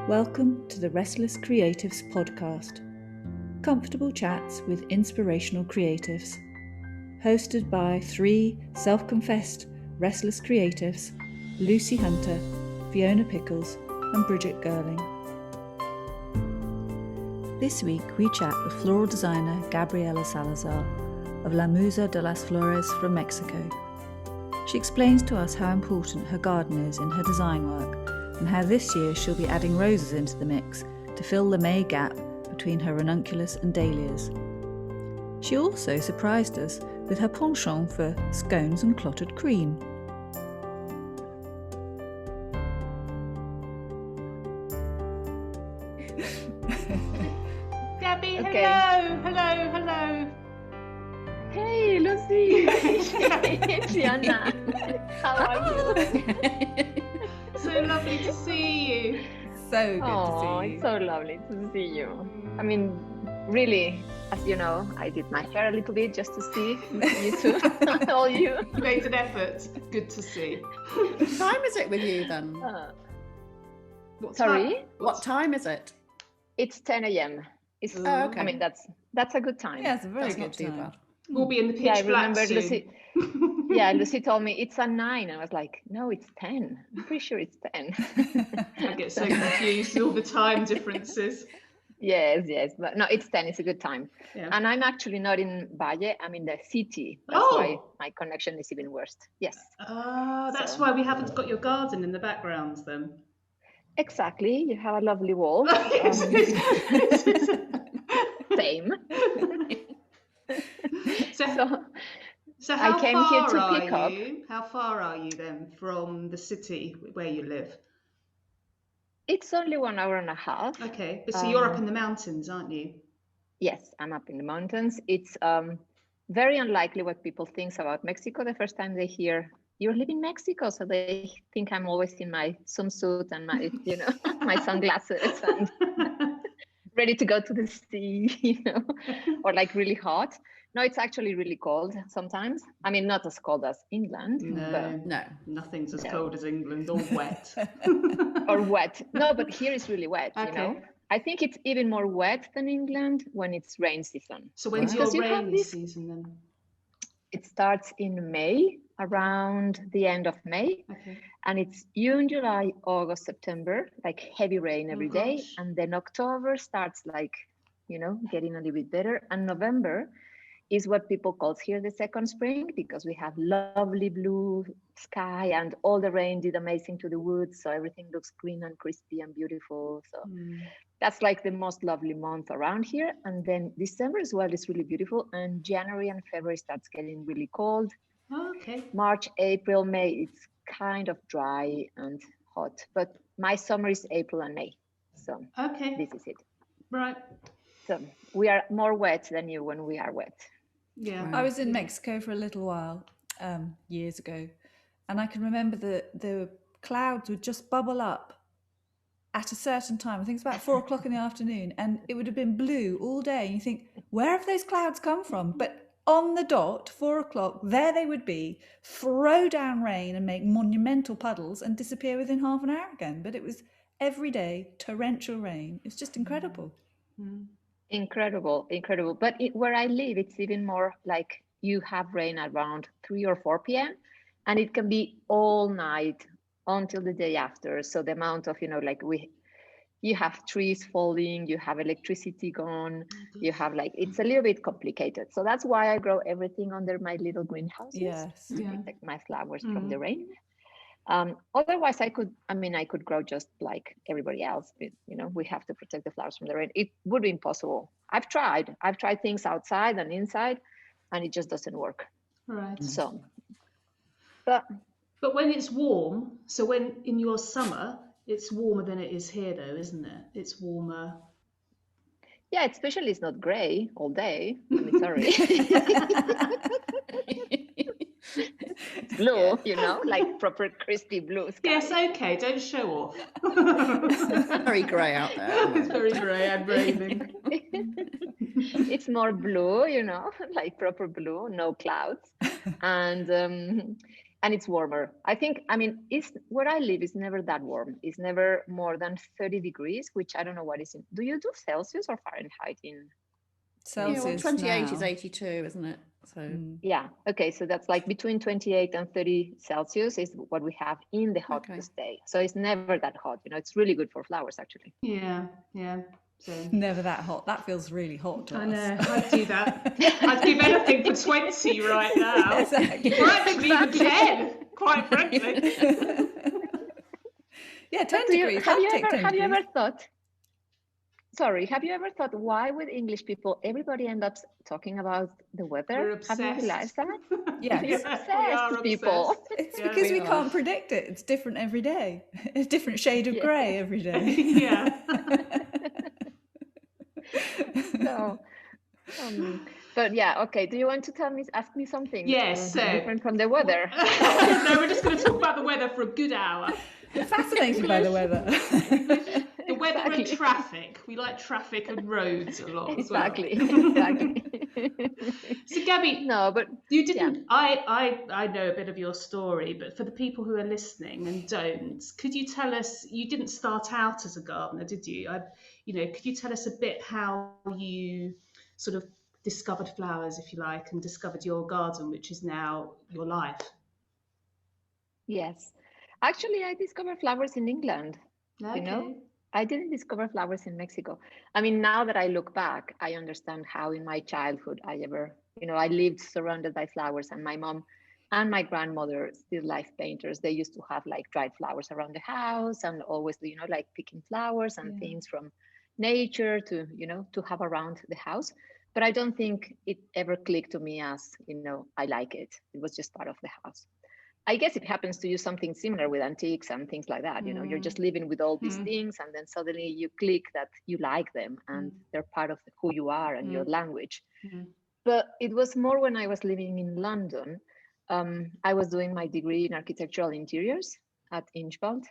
Welcome to the Restless Creatives podcast. Comfortable chats with inspirational creatives. Hosted by three self-confessed restless creatives, Lucy Hunter, Fiona Pickles and Bridget Girling. This week we chat with floral designer Gabriela Salazar of La Musa de las Flores from Mexico. She explains to us how important her garden is in her design work and how this year she'll be adding roses into the mix to fill the May gap between her ranunculus and dahlias. She also surprised us with her penchant for scones and clotted cream. Gabby, Okay. hello. Hey, Lucy. Hey, Fiona. How are you? So lovely to see you. So good Oh, to see you. it's so lovely to see you. I mean, really, as you know, I did my hair a little bit just to see you two, all you. You made an effort. Good to see. What time is it with you then? What Sorry? time- What time is it? It's 10 a.m. It's, Oh, okay. I mean, that's a good time. Yeah, it's a very That's good not too time. bad. We'll be in the pitch Yeah, I black remember soon. Lucy. Yeah, Lucy told me it's a 9. I was like, no, it's 10. I'm pretty sure it's 10. I get so confused with all the time differences. Yes, but no, it's 10. It's a good time. Yeah. And I'm actually not in Valle. I'm in the city. That's why Oh. my connection is even worse. Yes, That's So- why we haven't got your garden in the background then. exactly. You have a lovely wall. Same. So I how came here far to are pick up. you? How far are you then from the city where you live? It's only 1 hour and a half. Okay, but so you're up in the mountains, aren't you? Yes, I'm up in the mountains. It's very unlikely what people think about Mexico the first time they hear you live in Mexico. So they think I'm always in my swimsuit and my, my sunglasses and ready to go to the sea, or like really hot. No, it's actually really cold sometimes. I mean, not as cold as England, No. Nothing's as No. cold as England or wet. or wet. No, but here it's really wet, Okay. I think it's even more wet than England when it's rain season. So when's your Because you have rainy this- season then? It starts in May, around the end of May, Okay. and it's June, July, August, September, like heavy rain every day. gosh. And then October starts like, getting a little bit better. And November is what people call here the second spring, because we have lovely blue sky and all the rain did amazing to the woods. So everything looks green and crispy and beautiful. So that's like the most lovely month around here. And then December as well is really beautiful. And January and February starts getting really cold. Okay. March, April, May, it's kind of dry and hot. But my summer is April and May. So Okay. this is it. Right. So we are more wet than you when we are wet. Yeah. I was in Mexico for a little while, years ago, and I can remember the clouds would just bubble up at a certain time. I think it's about 4 o'clock in the afternoon, and it would have been blue all day. And you think, where have those clouds come from? But on the dot, 4 o'clock, there they would be, throw down rain and make monumental puddles and disappear within half an hour again. But it was every day, torrential rain. It's just incredible. Incredible. But where I live, it's even more like you have rain around 3 or 4 p.m. and it can be all night until the day after. So the amount of, you have trees falling, you have electricity gone, you have it's a little bit complicated. So that's why I grow everything under my little greenhouses Yes. to Yeah. protect my flowers from the rain. Otherwise I could grow just like everybody else, but we have to protect the flowers from the rain. It would be impossible. I've tried things outside and inside and it just doesn't work. Right. So, but But when it's warm, so when in your summer, it's warmer than it is here though, isn't it? It's warmer. yeah, especially it's not gray all day. I mean, sorry. It's blue, like proper crispy blue sky. Yes, okay, don't show off. Very grey out there. It's very grey and raining. It's more blue, like proper blue, no clouds. And and it's warmer. I think, I mean, it's where I live is never that warm. It's never more than 30 degrees, which I don't know what is in. Do you do Celsius or Fahrenheit in? Yeah, well, Celsius 28 is now. 82, isn't it? So Yeah. Okay. So that's like between 28 and 30 Celsius is what we have in the hottest day. So it's never that hot. You know, it's really good for flowers, actually. Yeah. So Never that hot. That feels really hot to I us. know, I'd do that. I'd give anything for 20 right now. Exactly. Or actually even 10, quite frankly. Yeah, 10 But degrees. have I'd you take 10 have you degrees. ever thought? Sorry, have you ever thought why with English people everybody ends up talking about the weather? We're Have you obsessed. realized that? Yes. You're Yeah, we obsessed, are people. obsessed. It's Yeah. because we We can't are. predict it. It's different every day. A different shade of Yeah. grey every day. Yeah. So, but yeah, okay. Do you want to ask me something Yes, so different from the weather? no, we're just going to talk about the weather for a good hour. We're fascinated by the weather. The weather and Exactly. traffic. We like traffic and roads a lot as well. Exactly. Exactly. So Gabby, No, but you didn't. I know a bit of your story, but for the people who are listening and don't, could you tell us? You didn't start out as a gardener, did you? Could you tell us a bit how you sort of discovered flowers, if you like, and discovered your garden, which is now your life? yes, actually, I discovered flowers in England. Okay. You know, I didn't discover flowers in Mexico. I mean, now that I look back, I understand how in my childhood I lived surrounded by flowers, and my mom and my grandmother, still life painters, they used to have like dried flowers around the house and always, like picking flowers and things from nature to have around the house. But I don't think it ever clicked to me as, I like it. It was just part of the house. I guess it happens to you something similar with antiques and things like that. You're just living with all these things, and then suddenly you click that you like them and they're part of who you are and your language. But it was more when I was living in London. I was doing my degree in architectural interiors at Inchbald.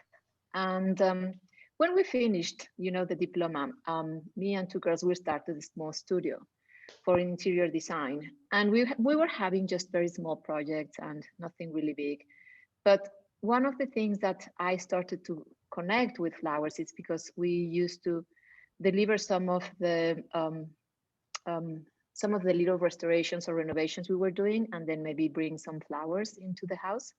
And when we finished, the diploma, me and two girls, we started a small studio for interior design. And we were having just very small projects and nothing really big. But one of the things that I started to connect with flowers is because we used to deliver some of the little restorations or renovations we were doing, and then maybe bring some flowers into the house.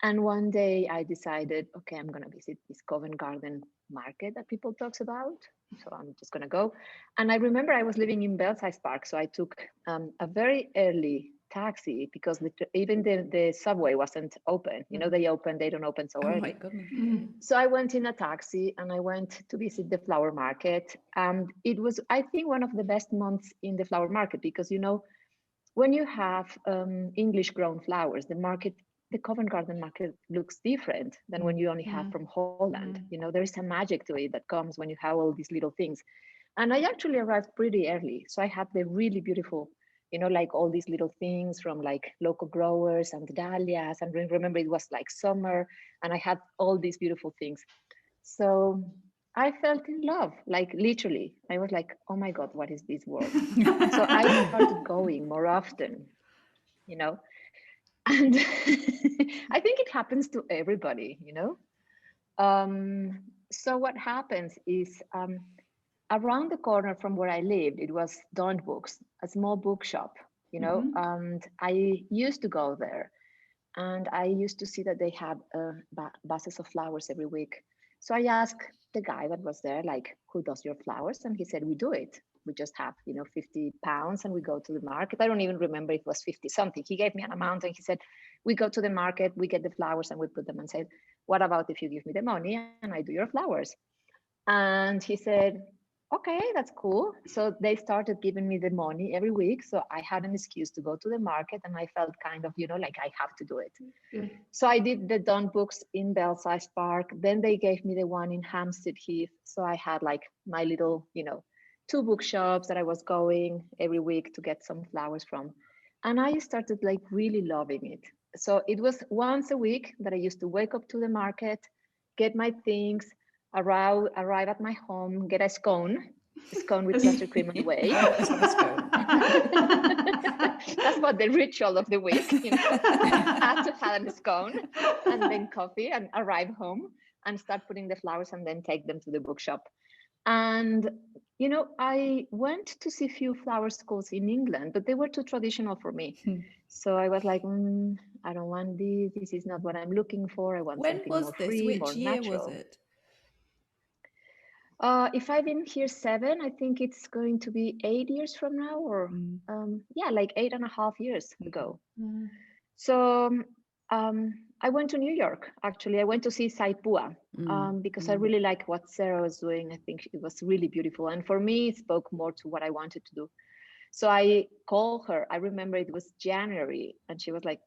And one day I decided, okay, I'm going to visit this Covent Garden market that people talks about. So I'm just going to go. And I remember I was living in Belsize Park. So I took a very early taxi because even the subway wasn't open. They don't open so early. Oh my goodness. So I went in a taxi and I went to visit the flower market. And it was, I think, one of the best months in the flower market because, when you have English grown flowers, the Covent Garden market looks different than when you only have from Holland. There is a magic to it that comes when you have all these little things. And I actually arrived pretty early. So I had the really beautiful, like all these little things from like local growers and dahlias. And remember, it was like summer and I had all these beautiful things. So I felt in love, like literally. I was like, oh my God, what is this world? So I started going more often, and I think it happens to everybody, So what happens is around the corner from where I lived, it was Dawn Books, a small bookshop, and I used to go there and I used to see that they had vases of flowers every week. So I asked the guy that was there, like, who does your flowers? And he said, we do it. We just have, 50 pounds and we go to the market. I don't even remember if it was 50 something. He gave me an amount and he said, we go to the market, we get the flowers and we put them, and said, what about if you give me the money and I do your flowers? And he said, okay, that's cool. So they started giving me the money every week. So I had an excuse to go to the market and I felt kind of, like I have to do it. Yeah. So I did the Dawn Books in Belsize Park. Then they gave me the one in Hampstead Heath. So I had like my little, 2 bookshops that I was going every week to get some flowers from. And I started like really loving it. So it was once a week that I used to wake up to the market, get my things, arrive at my home, get a scone with buttercream and whey. Let's have a scone. That's what the ritual of the week, you know. I had to have a scone and then coffee and arrive home and start putting the flowers and then take them to the bookshop. And, you know, I went to see a few flower schools in England, but they were too traditional for me. So I was like, I don't want this. This is not what I'm looking for. I want When something was more this? free, Which more year natural. was it? If I've been here 7, I think it's going to be 8 years from now, or yeah, like 8.5 years ago. So I went to New York. Actually, I went to see Saipua because I really like what Sarah was doing. I think it was really beautiful, and for me, it spoke more to what I wanted to do. So I called her. I remember it was January, and she was like,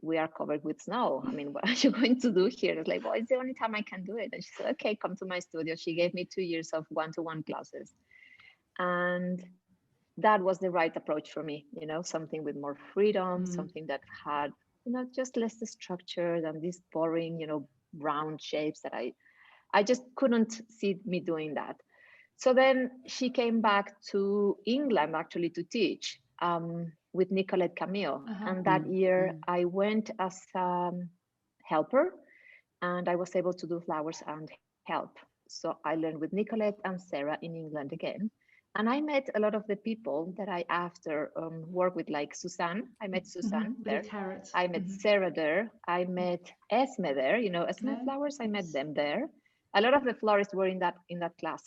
"We are covered with snow. I mean, what are you going to do here?" I was like, "Well, it's the only time I can do it." And she said, "Okay, come to my studio." She gave me 2 years of one-to-one classes, and that was the right approach for me. You know, something with more freedom, something that had, you know, just less structure than these boring, you know, round shapes that I just couldn't see me doing that. So then she came back to England actually to teach with Nicolette Camille. And that year I went as helper, and I was able to do flowers and help. So I learned with Nicolette and Sarah in England again. And I met a lot of the people that I after work with, like Suzanne. I met Suzanne there. I met Sarah there. I met Esme there. You know, Esme Flowers. I met them there. A lot of the florists were in that class.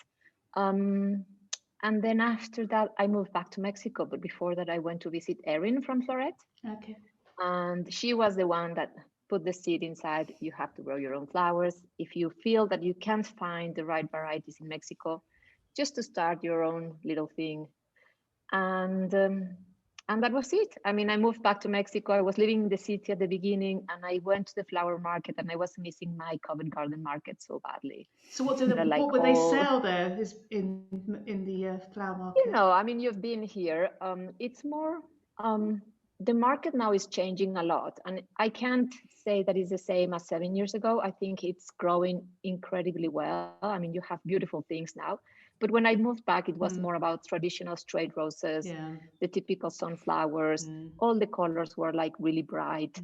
And then after that, I moved back to Mexico. But before that, I went to visit Erin from Floret. Okay. And she was the one that put the seed inside. You have to grow your own flowers. If you feel that you can't find the right varieties in Mexico, just to start your own little thing. And that was it. I mean, I moved back to Mexico. I was living in the city at the beginning, and I went to the flower market, and I was missing my Covent Garden market so badly. So what would they sell there is in the flower market? You know, I mean, you've been here. It's more, the market now is changing a lot, and I can't say that it's the same as 7 years ago. I think it's growing incredibly well. I mean, you have beautiful things now. But when I moved back, it was more about traditional straight roses, the typical sunflowers. All the colors were like really bright.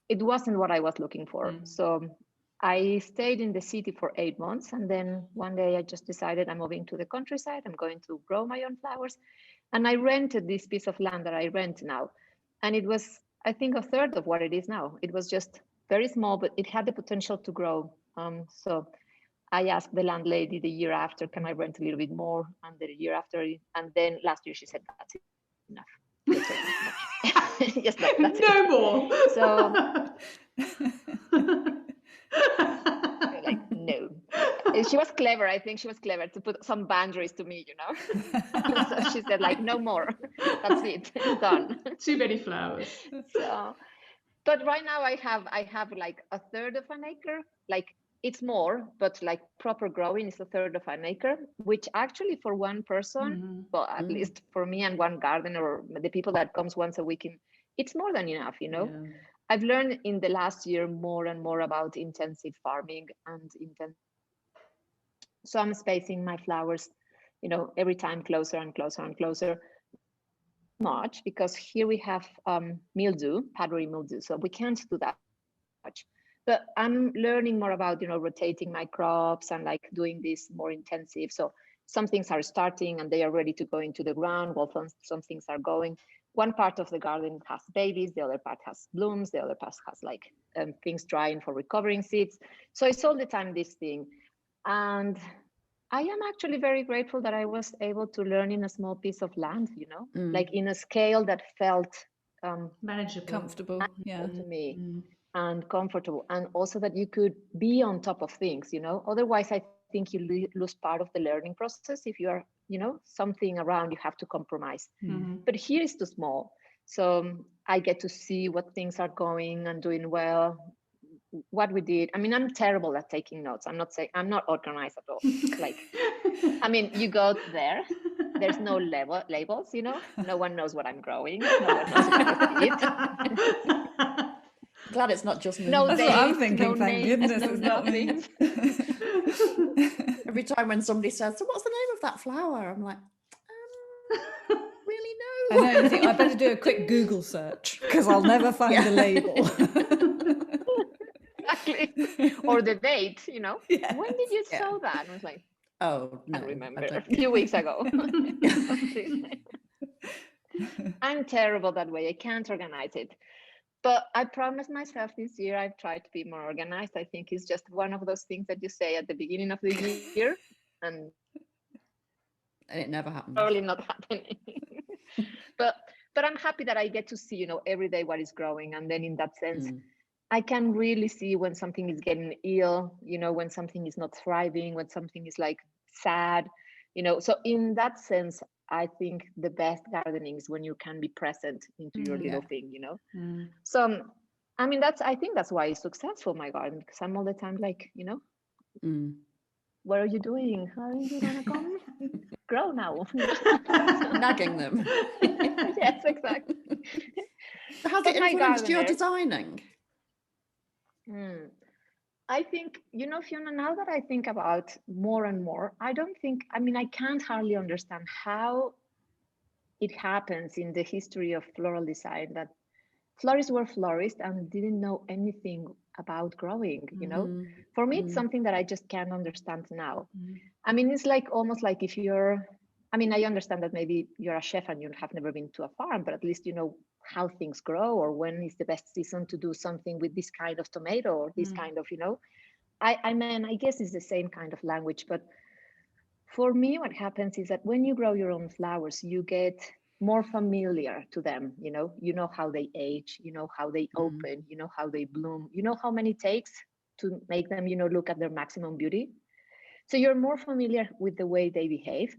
It wasn't what I was looking for. So I stayed in the city for 8 months. And then one day I just decided I'm moving to the countryside. I'm going to grow my own flowers. And I rented this piece of land that I rent now. And it was, I think, a third of what it is now. It was just very small, but it had the potential to grow. So I asked the landlady the year after, can I rent a little bit more? And the year after, and then last year she said, that's enough. Yes, that's no it. more. So like, no. She was clever. I think she was clever to put some boundaries to me, you know. So she said, like, no more. That's it. It's done. Too many flowers. So, but right now I have like a third of an acre. Like, it's more, but like proper growing is a third of an acre, which actually for one person, well, at least for me and one gardener or the people that comes once a week, it's more than enough, you know. Yeah. I've learned in the last year more and more about intensive farming and so I'm spacing my flowers, you know, every time closer and closer and closer. Much because here we have mildew, powdery mildew, so we can't do that much. But I'm learning more about, you know, rotating my crops and like doing this more intensive. So some things are starting and they are ready to go into the ground, while some things are going. One part of the garden has babies, the other part has blooms, the other part has like things drying for recovering seeds. So it's all the time this thing. And I am actually very grateful that I was able to learn in a small piece of land, you know, like in a scale that felt manageable, comfortable, to me. And comfortable, and also that you could be on top of things, you know. Otherwise, I think you lose part of the learning process if you are, you know, something around, you have to compromise. But here is too small, so I get to see what things are going and doing well, what we did. I mean, I'm terrible at taking notes. I'm not organized at all. Like, I mean, you go there, there's no labels, you know. No one knows what I'm growing. No one knows what I did. Glad it's not just me. No That's dates, what I'm thinking. no Thank names, goodness no it's not me. Every time when somebody says, so what's the name of that flower? I'm like, really I know, you think I better do a quick Google search because I'll never find the label. Exactly. Or the date, you know. Yes. When did you Yeah. sew that? I was like, Oh, I no. remember a don't. few weeks ago. I'm terrible that way. I can't organize it. But I promised myself this year I've tried to be more organized. I think it's just one of those things that you say at the beginning of the year and And it never happens. probably not happening. but but I'm happy that I get to see, you know, every day what is growing. And then in that sense, I can really see when something is getting ill, you know, when something is not thriving, when something is like sad, you know. So in that sense, I think the best gardening is when you can be present into your little thing, you know. So I mean, I think that's why it's successful, my garden, because I'm all the time like, you know, what are you doing? Are you gonna come? Grow now. Nagging them. Yes, exactly. Has But it my influenced your gardeners, designing? I think, you know, Fiona, now that I think about more and more, I mean, I can't hardly understand how it happens in the history of floral design that florists were florists and didn't know anything about growing, you know. For me, it's something that I just can't understand now. I mean, it's like almost like if I mean, I understand that maybe you're a chef and you have never been to a farm, but at least you know how things grow or when is the best season to do something with this kind of tomato or this kind of, you know. I mean, I guess it's the same kind of language, but for me, what happens is that when you grow your own flowers, you get more familiar to them. You know how they age, you know how they open, you know how they bloom, you know how many it takes to make them, you know, look at their maximum beauty. So you're more familiar with the way they behave,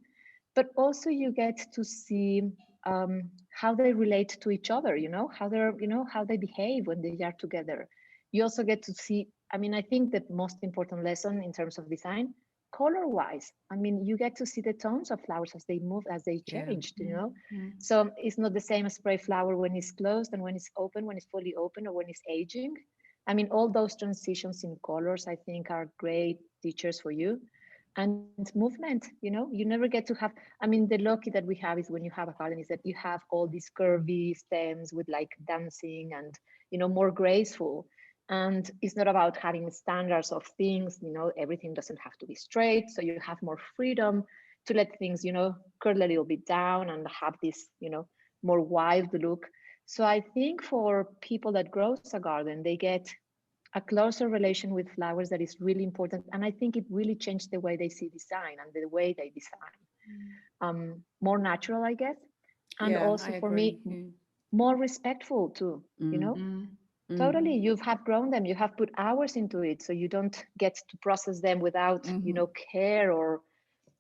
but also you get to see how they relate to each other. You know how how they behave when they are together. You also get to see. I mean, I think the most important lesson in terms of design, color wise. I mean, you get to see the tones of flowers as they move, as they change. You know, so it's not the same as spray flower when it's closed and when it's open, when it's fully open, or when it's aging. I mean, all those transitions in colors, I think, are great teachers for you. And movement, you know, you never get to have, I mean, the lucky that we have is when you have a garden is that you have all these curvy stems with like dancing and, you know, more graceful. And it's not about having standards of things, you know, everything doesn't have to be straight. So you have more freedom to let things, you know, curl a little bit down and have this, you know, more wild look. So I think for people that grows a garden, they get a closer relation with flowers that is really important. And I think it really changed the way they see design and the way they design. More natural, I guess. And also for me, more respectful too, you know? Totally. You have grown them, you have put hours into it. So you don't get to process them without, you know, care, or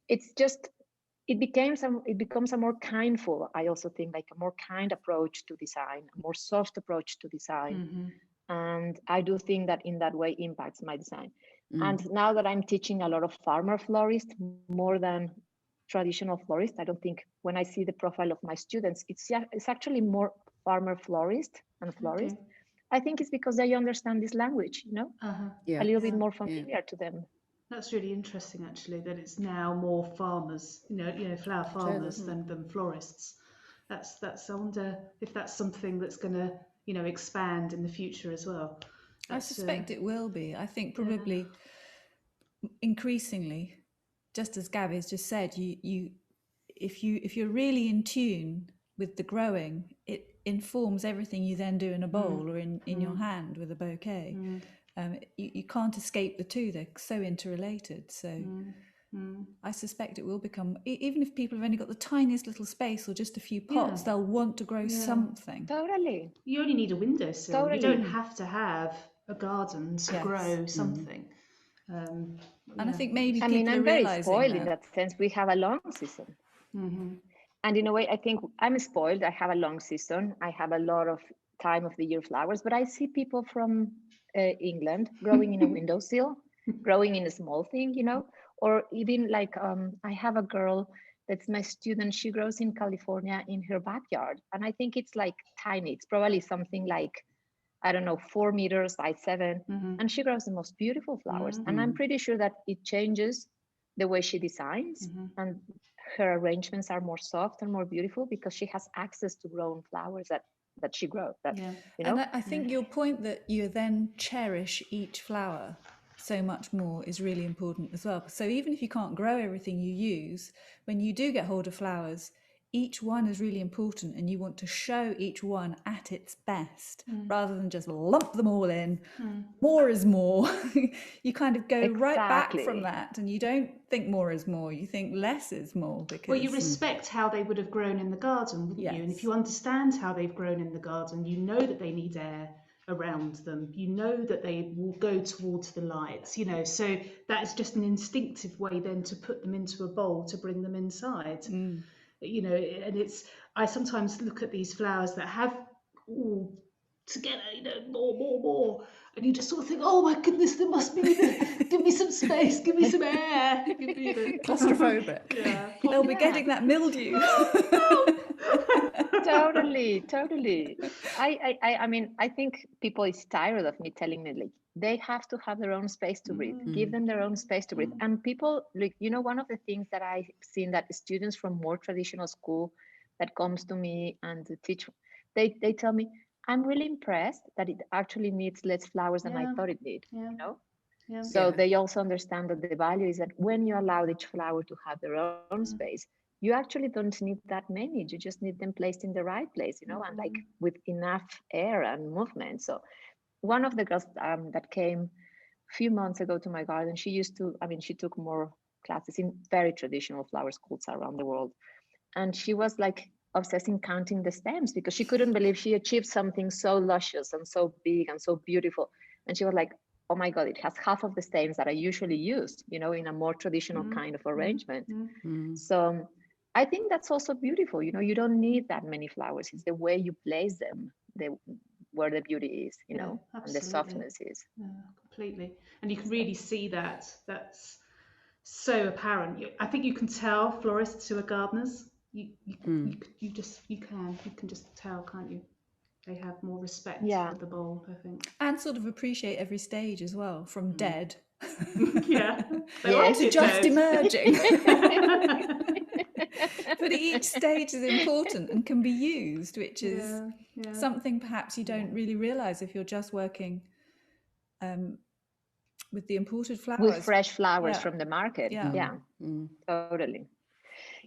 it's just, it becomes a more kindful, I also think, like a more kind approach to design, a more soft approach to design. And I do think that in that way impacts my design. And now that I'm teaching a lot of farmer florists more than traditional florists, I don't think when I see the profile of my students, it's actually more farmer florist and florist. Okay. I think it's because they understand this language, you know, a little bit more familiar to them. That's really interesting, actually, that it's now more farmers, you know, flower farmers than florists. That's. I wonder if that's something that's going to, you know, expand in the future as well. I suspect it will be. I think probably increasingly, just as Gabby's just said, if you're really in tune with the growing, it informs everything you then do in a bowl or in your hand with a bouquet. You can't escape the two. They're so interrelated. So I suspect it will become, even if people have only got the tiniest little space or just a few pots, they'll want to grow something. Totally. You only need a windowsill. Totally. You don't have to have a garden to grow something. And I think maybe people I'm are very realizing spoiled in that sense. We have a long season. And in a way, I think I'm spoiled. I have a long season. I have a lot of time of the year flowers, but I see people from England growing in a windowsill, growing in a small thing, you know, or even like I have a girl that's my student. She grows in California in her backyard. And I think it's like tiny. It's probably something like, I don't know, 4 meters by 7. And she grows the most beautiful flowers. And I'm pretty sure that it changes the way she designs. And her arrangements are more soft and more beautiful because she has access to grown flowers that she grows. That Yeah. you know. And I think your point that you then cherish each flower so much more is really important as well. So even if you can't grow everything you use, when you do get hold of flowers, each one is really important, and you want to show each one at its best rather than just lump them all in. More is more. You kind of go right back from Exactly. that, and you don't think more is more, you think less is more, because Well, you respect how they would have grown in the garden, wouldn't you? And if Yes. you understand how they've grown in the garden, you know that they need air around them. You know that they will go towards the lights, you know. So that is just an instinctive way then to put them into a bowl to bring them inside. You know, and I sometimes look at these flowers that have all together, you know, more, and you just sort of think, oh my goodness, there must be, give me some space, give me some air. You know. Claustrophobic. Yeah. they'll be Yeah. getting that mildew. Totally. I mean, I think people is tired of me telling them like they have to have their own space to breathe. Give them their own space to breathe. And people, like, you know, one of the things that I've seen that students from more traditional school that comes to me and teach, they tell me, I'm really impressed that it actually needs less flowers than I Yeah. thought it did. Yeah. You know. Yeah. So they also understand that the value is that when you allow each flower to have their own space, you actually don't need that many. You just need them placed in the right place, you know, and like with enough air and movement. So one of the girls that came a few months ago to my garden, she took more classes in very traditional flower schools around the world. And she was like obsessing counting the stems because she couldn't believe she achieved something so luscious and so big and so beautiful. And she was like, oh my God, it has half of the stems that I usually use, you know, in a more traditional kind of arrangement. So I think that's also beautiful. You know, you don't need that many flowers. It's the way you place them, where the beauty is, you know, and the softness is. Yeah, completely. And you can really see that. That's so apparent. I think you can tell florists who are gardeners. You can just tell, can't you? They have more respect for the bowl, I think. And sort of appreciate every stage as well, from dead Yeah. Yes. to just emerging. But each stage is important and can be used, which is something perhaps you don't really realise if you're just working with the imported flowers. With fresh flowers from the market. Yeah. Totally.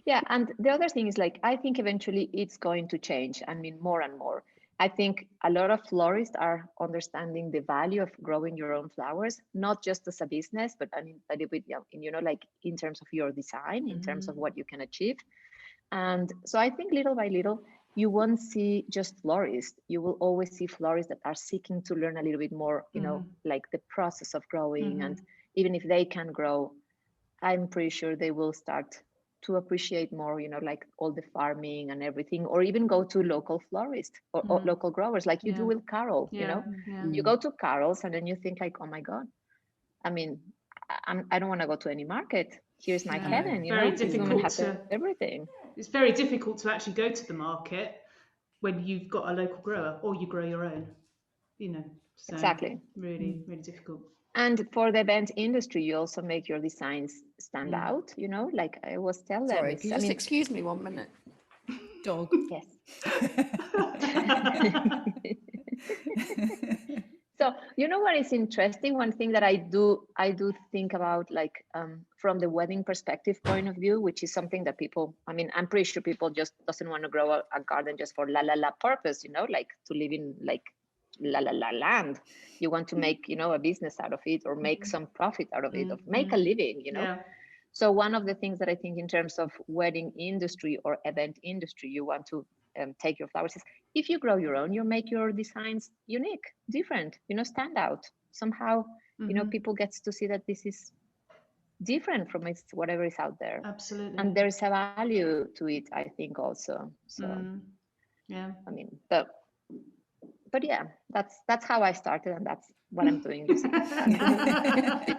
Yeah, and the other thing is like, I think eventually it's going to change. I mean, more and more. I think a lot of florists are understanding the value of growing your own flowers, not just as a business, but I mean, a little bit, you know, like in terms of your design, in terms of what you can achieve. And so I think little by little, you won't see just florists. You will always see florists that are seeking to learn a little bit more, you know, like the process of growing. And even if they can grow, I'm pretty sure they will start to appreciate more, you know, like all the farming and everything, or even go to local florists or local growers like you do with Carol, you know. You go to Carol's and then you think like, oh my God, I mean, I don't want to go to any market. Here's my heaven, you very know, this woman has difficult everything. It's very difficult to actually go to the market when you've got a local grower or you grow your own, you know. So Exactly. really difficult. And for the event industry, you also make your designs stand out, you know, like I always tell them. Sorry, can you just excuse me 1 minute? Dog. Yes. So, you know what is interesting? One thing that I do think about, like from the wedding perspective point of view, which is something that people, I mean, I'm pretty sure people just doesn't want to grow a garden just for la purpose, you know, like to live in like la land. You want to make, you know, a business out of it, or make some profit out of it, or make a living, you know. Yeah. So one of the things that I think in terms of wedding industry or event industry, you want to take your flowers is, if you grow your own, you make your designs unique, different, you know, stand out somehow. You know, people gets to see that this is different from whatever is out there. Absolutely. And there's a value to it, I think, also. So yeah, I mean, but but yeah, that's how I started, and that's what I'm doing this year.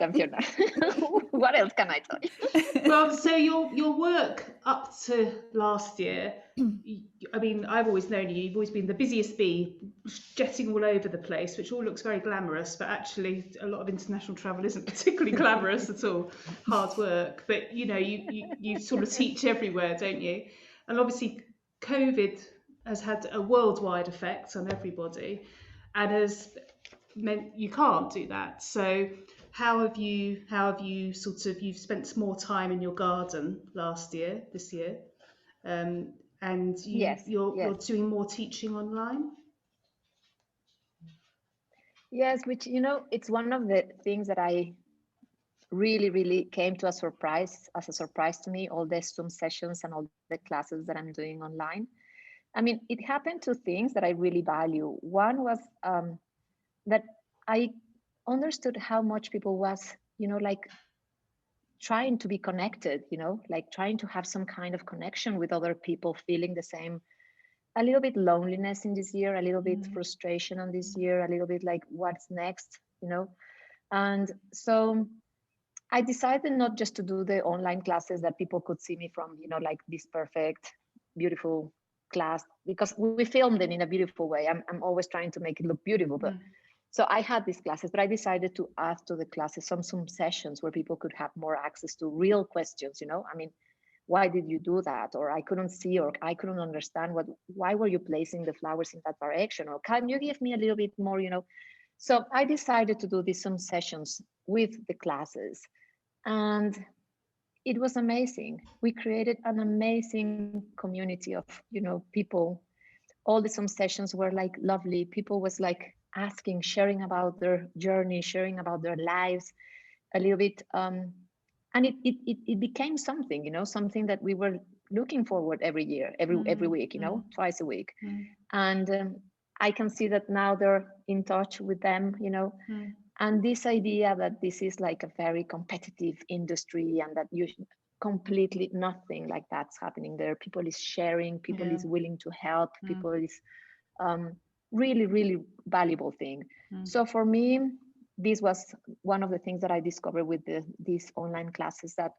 I'm here now. What else can I tell you? Well, so your work up to last year, I mean, I've always known you. You've always been the busiest bee, jetting all over the place, which all looks very glamorous. But actually, a lot of international travel isn't particularly glamorous at all. Hard work, but you know, you sort of teach everywhere, don't you? And obviously, COVID has had a worldwide effect on everybody, and has meant you can't do that. So how have you sort of, you've spent more time in your garden this year, and Yes, you're doing more teaching online? yes, which, it's one of the things that I really came to as a surprise to me, all the Zoom sessions and all the classes that I'm doing online. I mean, it happened two things that I really value. One was that I understood how much people was, like trying to be connected, like trying to have some kind of connection with other people, feeling the same, a little bit loneliness in this year, a little bit frustration on this year, a little bit like what's next, And so I decided not just to do the online classes that people could see me from, like this perfect, beautiful class, because we filmed it in a beautiful way. I'm always trying to make it look beautiful, but so I had these classes, but I decided to add to the classes some sessions where people could have more access to real questions, I mean, why did you do that? Or I couldn't see, or I couldn't understand why were you placing the flowers in that direction? Or can you give me a little bit more, So I decided to do these some sessions with the classes, and it was amazing. We created an amazing community of, people. All the some sessions were like lovely. People was like asking, sharing about their journey, sharing about their lives a little bit. And it became something, something that we were looking forward every year, every week, twice a week. And I can see that now they're in touch with them, and this idea that this is like a very competitive industry and that you completely nothing like that's happening there. People is sharing, people is willing to help, people is really valuable thing. So for me, this was one of the things that I discovered with these online classes, that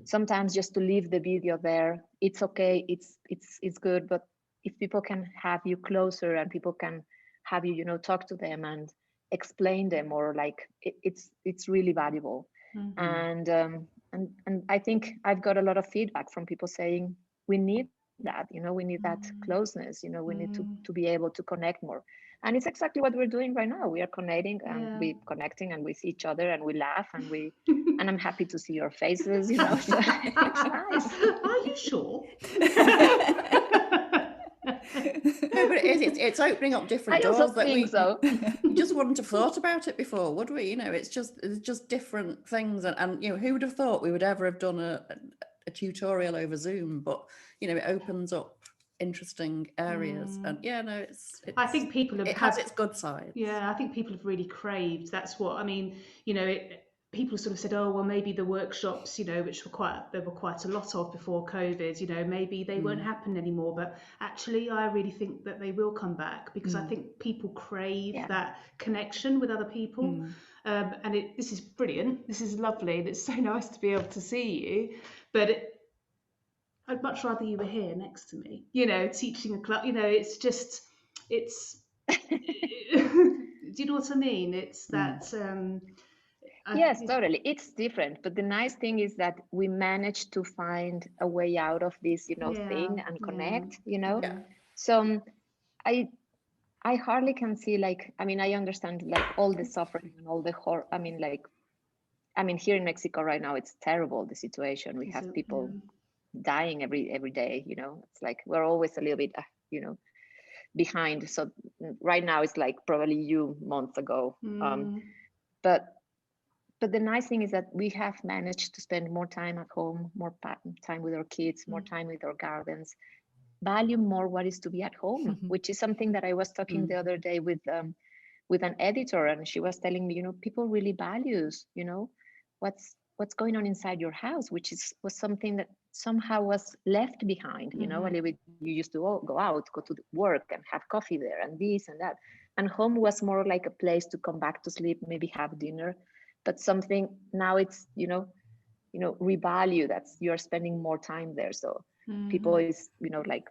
sometimes just to leave the video there, it's okay, it's good, but if people can have you closer and people can have you, talk to them and explain them, or like it's really valuable. And I think I've got a lot of feedback from people saying we need that, we need that closeness, we need to be able to connect more. And it's exactly what we're doing right now. We are connecting and we're connecting and we see each other and we laugh and and I'm happy to see your faces, so it's nice. Are you sure? No, but it's opening up different doors. I also think so. We just wouldn't have thought about it before, would we? It's just different things, and who would have thought we would ever have done a tutorial over Zoom? But it opens up interesting areas, and it's I think people has its good sides. Yeah, I think people have really craved. That's what I mean. People sort of said, oh well, maybe the workshops, which there were quite a lot of before COVID, maybe they won't happen anymore. But actually, I really think that they will come back, because I think people crave that connection with other people. And this is brilliant. This is lovely. And it's so nice to be able to see you. But I'd much rather you were here next to me, teaching a class. It's. Do you know what I mean? It's that. Yes, totally. It's different, but the nice thing is that we managed to find a way out of this, thing and connect, So I hardly can see, like, I mean, I understand like all the suffering and all the horror. I mean, here in Mexico right now, it's terrible, the situation. We have people dying every day, it's like we're always a little bit, behind. So right now it's like probably months ago. But the nice thing is that we have managed to spend more time at home, more time with our kids, more time with our gardens, value more what is to be at home, which is something that I was talking the other day with an editor, and she was telling me, people really values, what's going on inside your house, which was something that somehow was left behind, a little bit. You used to go out, go to work and have coffee there and this and that. and home was more like a place to come back to sleep, maybe have dinner. But something now it's, revalue that you're spending more time there. So people is, like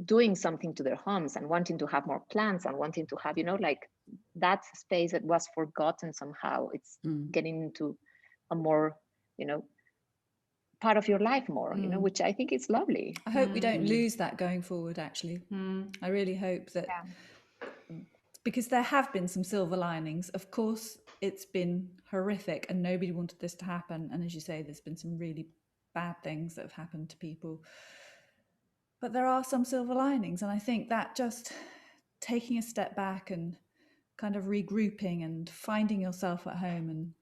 doing something to their homes and wanting to have more plants and wanting to have, like that space that was forgotten somehow. It's getting into a more, part of your life more, which I think is lovely. I hope we don't lose that going forward, actually. I really hope that, because there have been some silver linings. Of course, it's been horrific and nobody wanted this to happen. And as you say, there's been some really bad things that have happened to people. But there are some silver linings. And I think that just taking a step back and kind of regrouping and finding yourself at home, and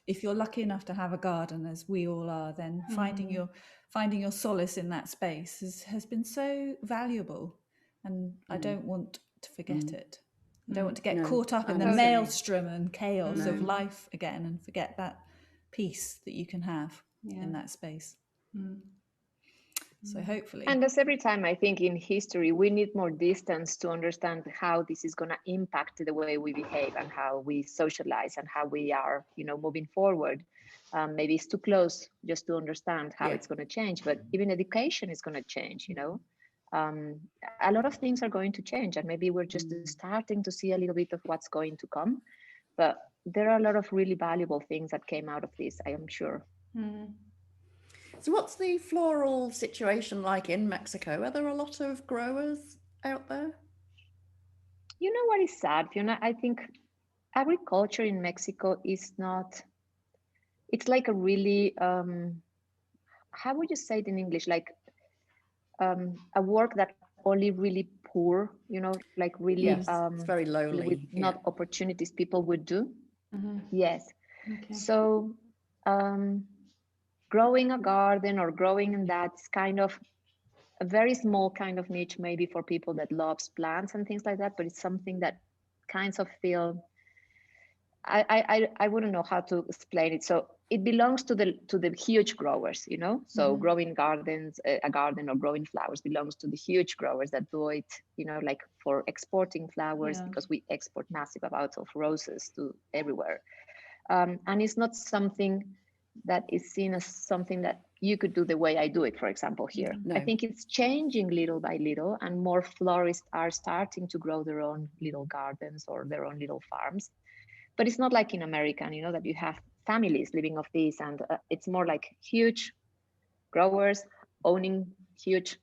if you're lucky enough to have a garden, as we all are, then finding your solace in that space has been so valuable. And I don't want to forget it. I don't want to get caught up in the maelstrom and chaos of life again and forget that peace that you can have in that space. So hopefully. And as every time I think in history, we need more distance to understand how this is going to impact the way we behave and how we socialize and how we are, moving forward. Maybe it's too close just to understand how it's going to change, but even education is going to change, a lot of things are going to change, and maybe we're just starting to see a little bit of what's going to come. But there are a lot of really valuable things that came out of this, I am sure. So what's the floral situation like in Mexico? Are there a lot of growers out there? You know what is sad, Fiona? I think agriculture in Mexico is not, it's like a really, how would you say it in English? Like a work that only really poor, like really, it's very lowly, with not opportunities people would do. Yes. Okay. So growing a garden or growing in that's kind of a very small kind of niche, maybe for people that loves plants and things like that, but it's something that kinds of feel, I wouldn't know how to explain it. So it belongs to the huge growers, so growing gardens, a garden or growing flowers belongs to the huge growers that do it, like for exporting flowers, because we export massive amounts of roses to everywhere. And it's not something that is seen as something that you could do the way I do it, for example, here. No. I think it's changing little by little, and more florists are starting to grow their own little gardens or their own little farms. But it's not like in America, that you have families living off this, and it's more like huge growers owning huge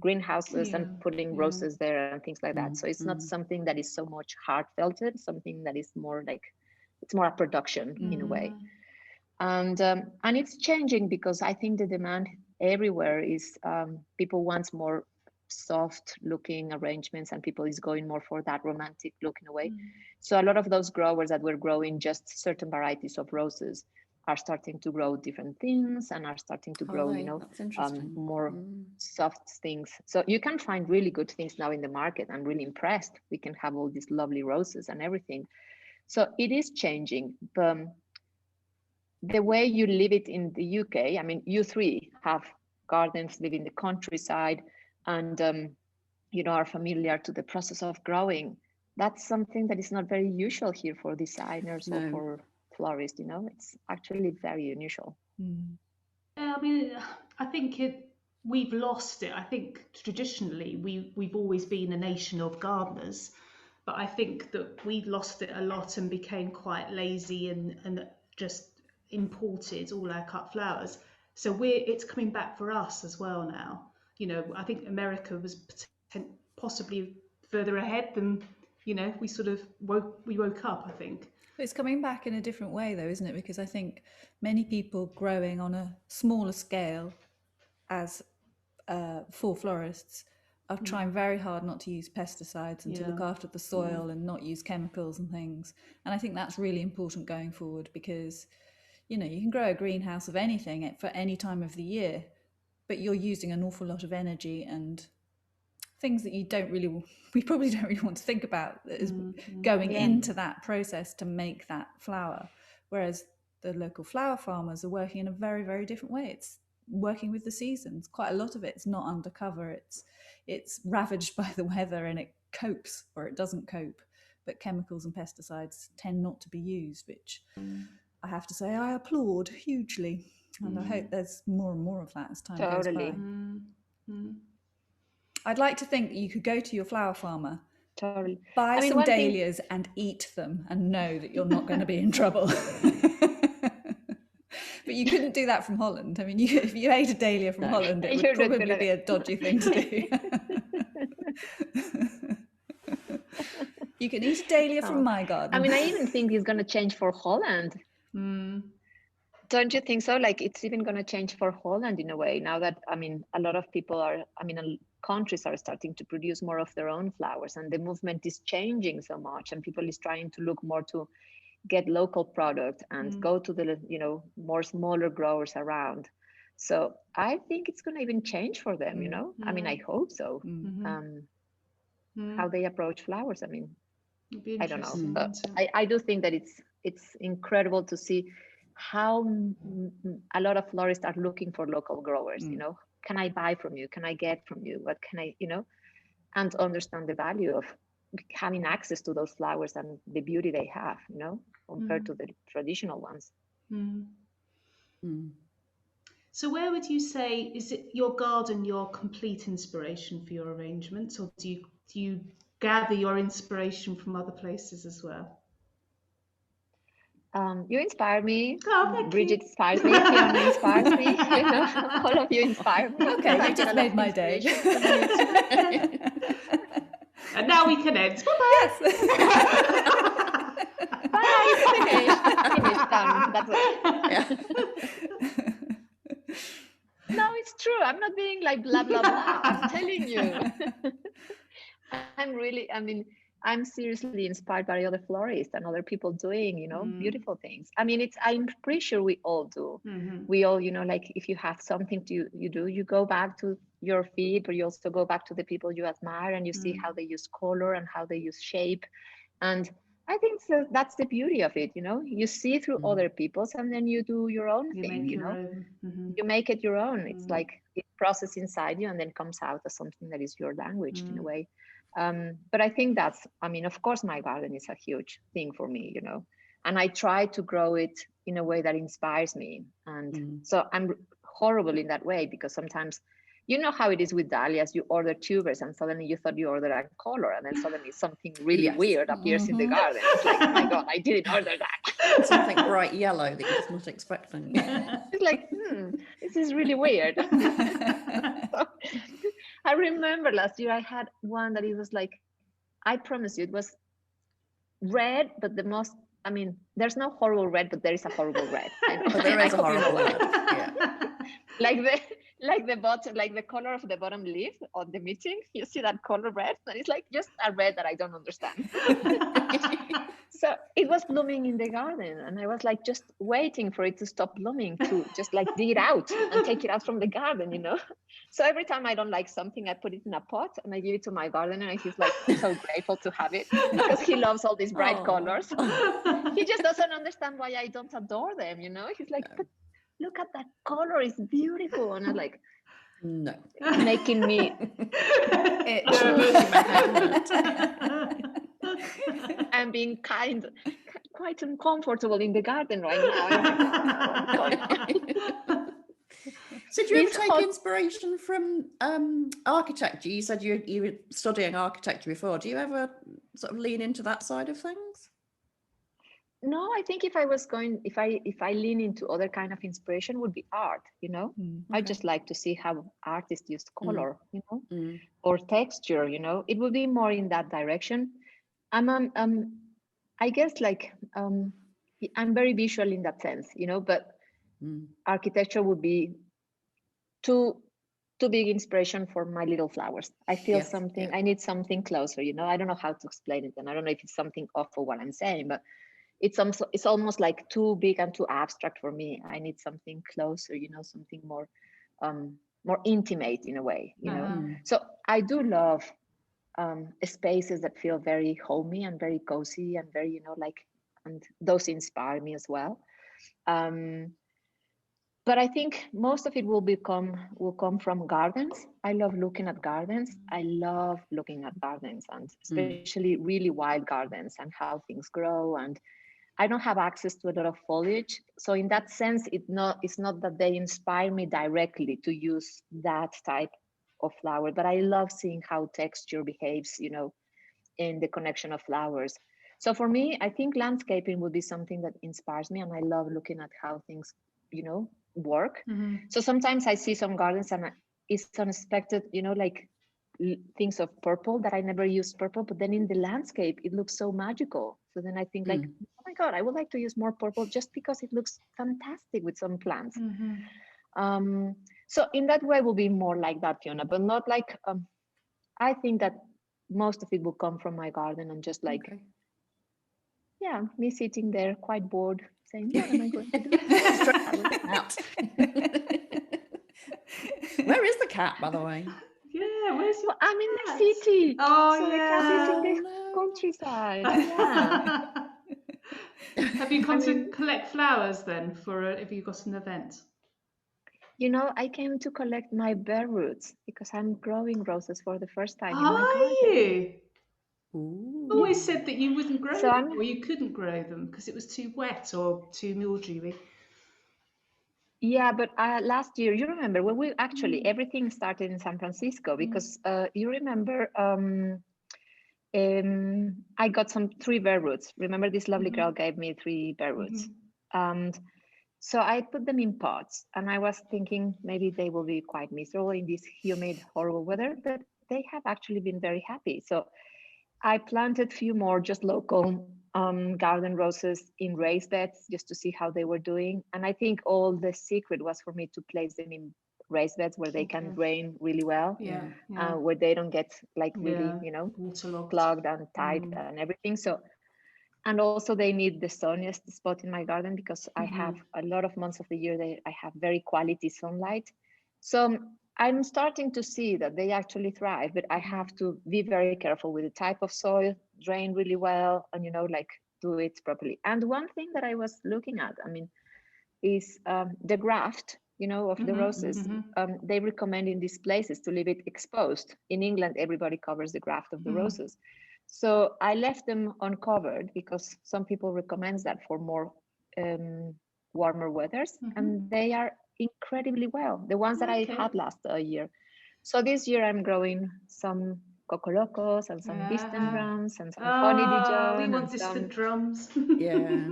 greenhouses and putting roses there and things like that. So it's not something that is so much heartfelt, something that is more like, it's more a production in a way. And it's changing, because I think the demand everywhere is people want more soft looking arrangements, and people is going more for that romantic look in a way. So a lot of those growers that were growing just certain varieties of roses are starting to grow different things and are starting to grow, more soft things. So you can find really good things now in the market. I'm really impressed. We can have all these lovely roses and everything. So it is changing. The way you live it in the UK, I mean, you three have gardens, live in the countryside, and are familiar to the process of growing. That's something that is not very usual here for designers or for florists. It's actually very unusual. Yeah, I mean, I think we've lost it. I think traditionally we've always been a nation of gardeners, but I think that we lost it a lot and became quite lazy and just imported all our cut flowers. So it's coming back for us as well now. I think America was possibly further ahead than, we sort of woke up, I think. It's coming back in a different way though, isn't it? Because I think many people growing on a smaller scale as for florists are trying very hard not to use pesticides and to look after the soil and not use chemicals and things. And I think that's really important going forward, because you can grow a greenhouse of anything for any time of the year, but you're using an awful lot of energy and things that we probably don't really want to think about as going into that process to make that flower. Whereas the local flower farmers are working in a very, very different way. It's working with the seasons. Quite a lot of it's not undercover. It's ravaged by the weather and it copes or it doesn't cope. but chemicals and pesticides tend not to be used, which I have to say I applaud hugely. And I hope there's more and more of that as time goes by. I'd like to think that you could go to your flower farmer, buy some dahlias and eat them and know that you're not going to be in trouble. But you couldn't do that from Holland. I mean, if you ate a dahlia from Holland, it would probably be a dodgy thing to do. You can eat a dahlia from my garden. I mean, I even think it's going to change for Holland. Don't you think so? Like, it's even going to change for Holland in a way now that, I mean, a lot of people are, I mean, countries are starting to produce more of their own flowers, and the movement is changing so much, and people is trying to look more to get local product and go to the, you know, more smaller growers around. So I think it's going to even change for them, you know. I mean, I hope so. How they approach flowers, I mean, I don't know, but I do think that it's incredible to see how a lot of florists are looking for local growers. You know, can I buy from you? Can I get from you? What can I, you know, and understand the value of having access to those flowers and the beauty they have, you know, compared to the traditional ones. So where would you say, is it your garden your complete inspiration for your arrangements, or do you gather your inspiration from other places as well? You inspire me. Oh, thank Bridget you. inspires me. Fiona inspires me. You know, all of you inspire me. Okay, you just made my day. And now we can end. Yes. Bye. Finished. Done. That's it. No, it's true. I'm not being like blah blah blah. I'm telling you. I'm seriously inspired by other florists and other people doing, you know, beautiful things. I mean, I'm pretty sure we all do. We all, you know, like if you have something you go back to your feed, but you also go back to the people you admire and you see how they use color and how they use shape. And I think so, that's the beauty of it, you know, you see through other people's and then you do your own thing, you know, you make it your own. It's like it processes inside you and then comes out as something that is your language in a way. But I think that's, I mean, of course, my garden is a huge thing for me, you know, and I try to grow it in a way that inspires me. And so I'm horrible in that way because sometimes, you know how it is with dahlias, you order tubers and suddenly you thought you ordered a color and then suddenly something really weird appears in the garden. It's like, oh my God, I didn't order that. Something bright yellow that you're just not expecting. It's like, this is really weird. So, I remember last year I had one that it was like, I promise you, it was red, but the most, I mean, there's no horrible red, but there is a horrible red. But there is a horrible red. Yeah. Like the bottom, like the color of the bottom leaf on the meeting, you see that color red, and it's like just a red that I don't understand. So it was blooming in the garden, and I was like just waiting for it to stop blooming to just like dig it out and take it out from the garden, you know. So every time I don't like something, I put it in a pot and I give it to my gardener, and he's like so grateful to have it because he loves all these bright colors. He just doesn't understand why I don't adore them, you know. He's like, but look at that color, it's beautiful. And I'm like, no, making me I'm being quite uncomfortable in the garden right now. So do you ever take inspiration from architecture? You said you were studying architecture before. Do you ever sort of lean into that side of things? No, I think if I lean into other kind of inspiration would be art, you know. I just like to see how artists use color, you know, or texture, you know. It would be more in that direction. I guess like I'm very visual in that sense, you know, but architecture would be too big inspiration for my little flowers. I feel something, I need something closer, you know. I don't know how to explain it, and I don't know if it's something off for what I'm saying, but it's almost like too big and too abstract for me. I need something closer, you know, something more intimate in a way, you know. So I do love spaces that feel very homey and very cozy and very, you know, like, and those inspire me as well. but I think most of it will come from gardens. I love looking at gardens. I love looking at gardens, and especially really wild gardens and how things grow. And I don't have access to a lot of foliage, so in that sense, it's not that they inspire me directly to use that type of flower, but I love seeing how texture behaves, in the connection of flowers. So for me, I think landscaping would be something that inspires me, and I love looking at how things, work. So sometimes I see some gardens and it's unexpected, like things of purple that I never used purple, but then in the landscape it looks so magical. So then I think like, oh my God, I would like to use more purple just because it looks fantastic with some plants. So in that way will be more like that, Fiona, but not like I think that most of it will come from my garden and just like me sitting there quite bored saying, what am I going to do? Where is the cat, by the way? Yeah, where's your I'm in cat? the city. Oh, so yeah. the cat is in the countryside. Yeah. Have you come to collect flowers then for if you got an event? I came to collect my bare roots because I'm growing roses for the first time in my Are garden. you? Ooh. Always said that you wouldn't grow So them or you couldn't grow them because it was too wet or too mildewy. Yeah, but last year, you remember when we actually everything started in San Francisco because you remember I got some 3 bare roots. Remember this lovely girl gave me 3 bare roots. And so I put them in pots and I was thinking maybe they will be quite miserable in this humid, horrible weather, but they have actually been very happy. So I planted a few more just local garden roses in raised beds just to see how they were doing. And I think all the secret was for me to place them in raised beds where they can drain really well, where they don't get like really, waterlogged, clogged and tight and everything. So, and also they need the sunniest spot in my garden because I have a lot of months of the year that I have very quality sunlight. So I'm starting to see that they actually thrive, but I have to be very careful with the type of soil, drain really well, and like do it properly. And one thing that I was looking at, is the graft, of the roses. They recommend in these places to leave it exposed. In England, everybody covers the graft of the roses. So I left them uncovered because some people recommend that for more warmer weathers, and they are incredibly well. The ones that I had last year. So this year I'm growing some cocolocos and some distant drums and some honey Dijon. We want distant drums. Yeah.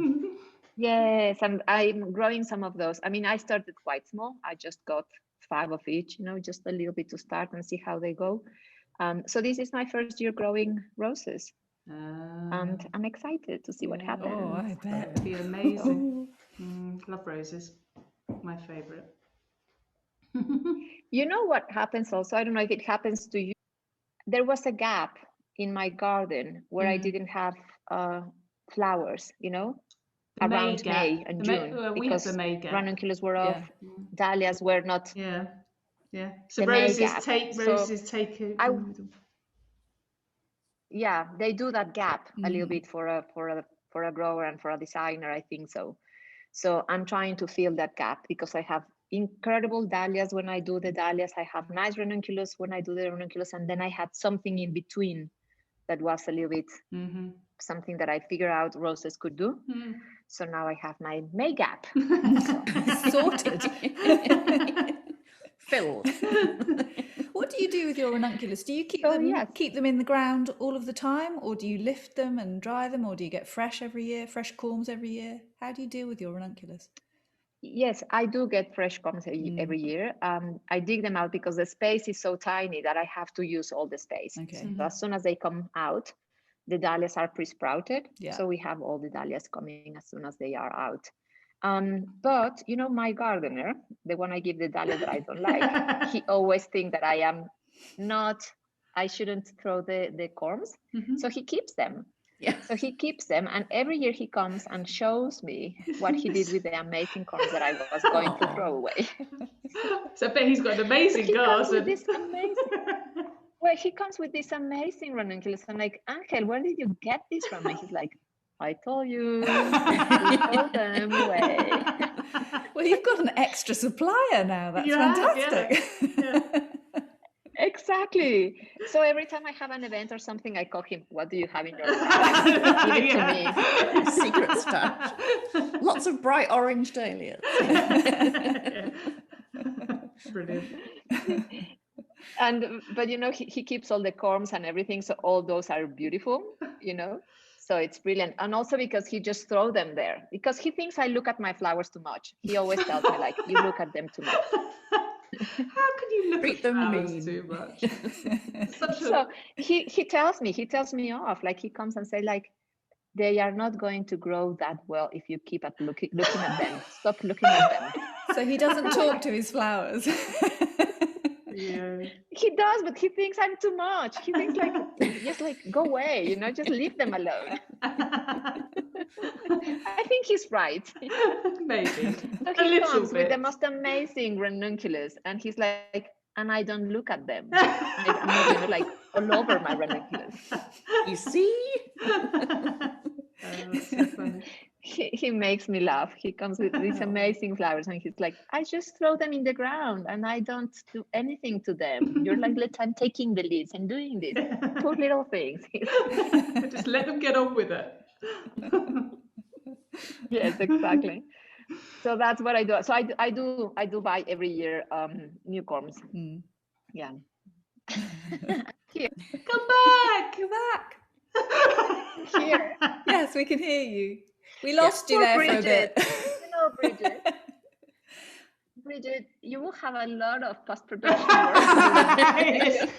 Yes, I'm growing some of those. I started quite small. I just got 5 of each, just a little bit to start and see how they go. So this is my first year growing roses. And I'm excited to see what happens. Oh, I bet. It'd be amazing. Love roses. My favourite. You know what happens also? I don't know if it happens to you. There was a gap in my garden where I didn't have flowers, around May and June because ranunculus were off, dahlias were not. Yeah. So roses take yeah, they do that gap a little bit for a grower and for a designer, I think so. So I'm trying to fill that gap because I have incredible dahlias when I do the dahlias. I have nice ranunculus when I do the ranunculus, and then I had something in between that was a little bit something that I figured out roses could do. So now I have my May gap sorted. Filled. What do you do with your ranunculus? Do you keep them in the ground all of the time, or do you lift them and dry them, or do you get fresh corms every year? How do you deal with your ranunculus? Yes, I do get fresh corms every year. I dig them out because the space is so tiny that I have to use all the space. Okay. So as soon as they come out, the dahlias are pre-sprouted. So we have all the dahlias coming as soon as they are out. But my gardener, the one I give the dahlia that I don't like, he always thinks that I shouldn't throw the corms. So he keeps them. Yeah. So he keeps them, and every year he comes and shows me what he did with the amazing corms that I was going to throw away. So I bet he's got an amazing garden. Well, he comes with this amazing ranunculus. I'm like, Angel, where did you get this from? And he's like, I told you, throw them away. Well, you've got an extra supplier now. That's fantastic. Yeah. Exactly. So every time I have an event or something, I call him, what do you have in your stash? Give it to me. Secret stash. Lots of bright orange dahlias. Brilliant. But he keeps all the corms and everything, so all those are beautiful, so it's brilliant. And also because he just throw them there because he thinks I look at my flowers too much. He always tells me, like, you look at them too much. How can you look at flowers too much? So he tells me off, like he comes and say, like, they are not going to grow that well if you keep at looking at them. Stop looking at them. So he doesn't talk to his flowers. Yeah. He does, but he thinks I'm too much. He thinks, like, just like go away, just leave them alone. I think he's right. Maybe. So he comes with the most amazing ranunculus, and he's like, and I don't look at them. I'm not, like all over my ranunculus. You see? That's so funny. He makes me laugh. He comes with these amazing flowers, and he's like, I just throw them in the ground and I don't do anything to them. You're like, I'm taking the leads and doing this. Poor little things. Just let them get on with it. Yes, exactly. So that's what I do. So I do buy every year new corms. Yeah. Here. Come back. Come back. Here. Yes, we can hear you. We lost you there for a bit. Bridget, you will have a lot of post-production work.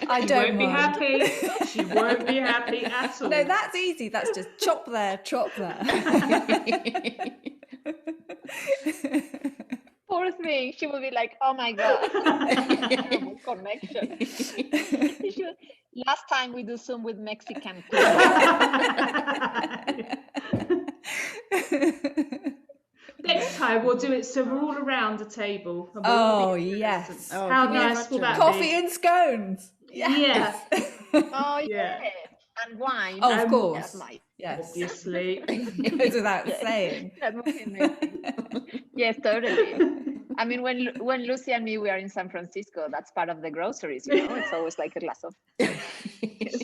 I She don't won't be mind. happy. She won't be happy at all. No, that's easy. That's just chop there, chop there. Poor thing. She will be like, oh my God. Terrible connection. Last time we do Zoom with Mexican people. Next time we'll do it so we're all around the table. And we'll Oh, all be yes. present. Oh, How can you nice will that Coffee be? and scones. Yes. Oh, Yeah. yes. And wine. Oh, of And course. that's nice. Yes. Obviously. Goes without saying. That would be amazing. Yes, totally. I mean, when Lucy and me were in San Francisco, that's part of the groceries, It's always like a glass of...